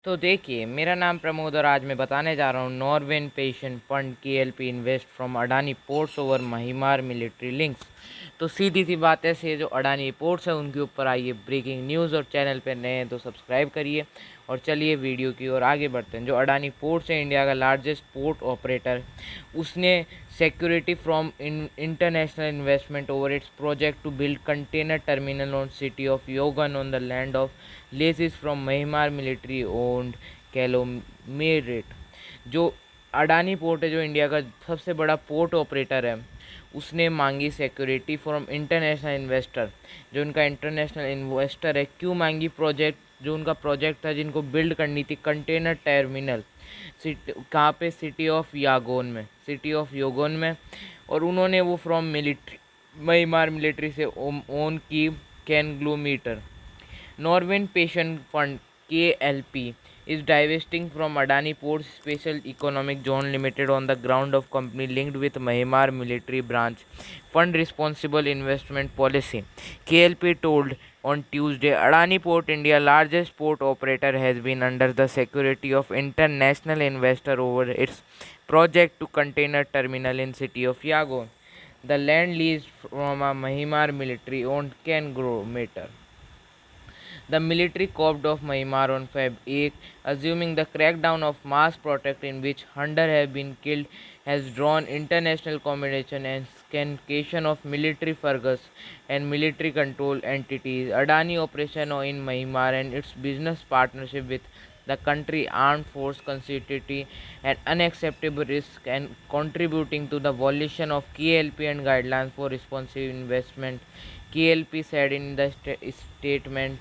तो देखिए, मेरा नाम प्रमोद और आज मैं बताने जा रहा हूँ Norwegian pension fund KLP invest from Adani ports over Myanmar military links. तो सीधी सी बात ऐसी है, जो अडानी पोर्ट्स है उनके ऊपर आई है ब्रेकिंग न्यूज़। और चैनल पर नए हैं तो सब्सक्राइब करिए और चलिए वीडियो की ओर आगे बढ़ते हैं। जो अडानी पोर्ट्स है इंडिया का लार्जेस्ट पोर्ट ऑपरेटर, उसने security from international investment over its project to build container terminal on city of Yangon on the land of leases from Myanmar military owned conglomerate. जो Adani port है, जो India का सबसे बड़ा port operator है, उसने मांगी सिक्योरिटी फ्रॉम इंटरनेशनल इन्वेस्टर। जो उनका इंटरनेशनल इन्वेस्टर है, क्यों मांगी? प्रोजेक्ट, जो उनका प्रोजेक्ट था जिनको बिल्ड करनी थी कंटेनर टर्मिनल, कहाँ पे? सिटी ऑफ योगोन में। और उन्होंने वो फ्रॉम मिलिट्री, मईमार मिलिट्री से ओन की कैनग्लोमीटर। Norwegian Pension Fund (KLP) is divesting from Adani Ports Special Economic Zone Limited on the ground of company linked with Myanmar military branch fund responsible investment policy. KLP told on Tuesday Adani Port India, largest port operator, has been under the security of international investor over its project to container terminal in city of Yangon. The land leased from a Myanmar military owned conglomerate. The military copped of Myanmar on Feb 8, assuming the crackdown of mass protest in which hundreds have been killed has drawn international commendation and scancation of military figures and military control entities. Adani operation in Myanmar and its business partnership with the country armed force constitute an unacceptable risk and contributing to the violation of KLP and guidelines for responsible investment, KLP said in the statement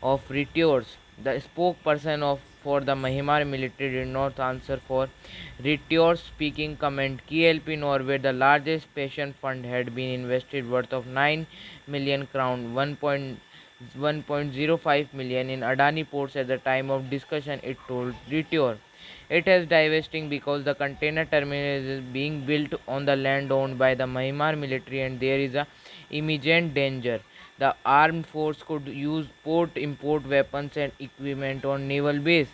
of Reuters. The spokesperson for the Myanmar military did not answer for Reuters' speaking comment. KLP Norway, the largest pension fund, had been invested worth of 9 million crown, 1.05 million in Adani ports at the time of discussion, it told Reuters. It is divesting because the container terminal is being built on the land owned by the Myanmar military and there is a immediate danger. The armed force could use port import weapons and equipment on naval base.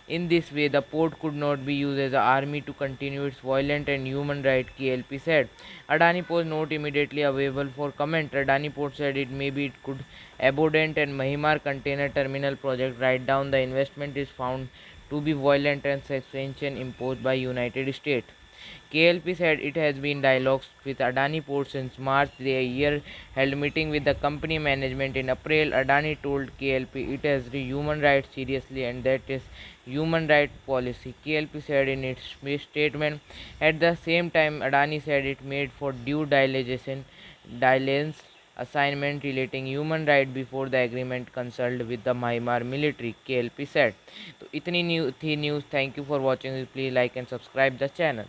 In this way, the port could not be used as an army to continue its violent and human rights, KLP said. Adani Port not immediately available for comment. Adani Port said it could abandon and Mahimar container terminal project. Write down the investment is found to be violent and sanctions imposed by United States. KLP said it has been dialogues with Adani Port since March the year, held meeting with the company management in April. Adani told KLP it has the human rights seriously and that is human rights policy, KLP said in its statement. At the same time, Adani said it made for due diligence assignment relating human right before the agreement consulted with the Myanmar military, KLP said. तो इतनी new थी news. Thank you for watching, please like and subscribe the channel.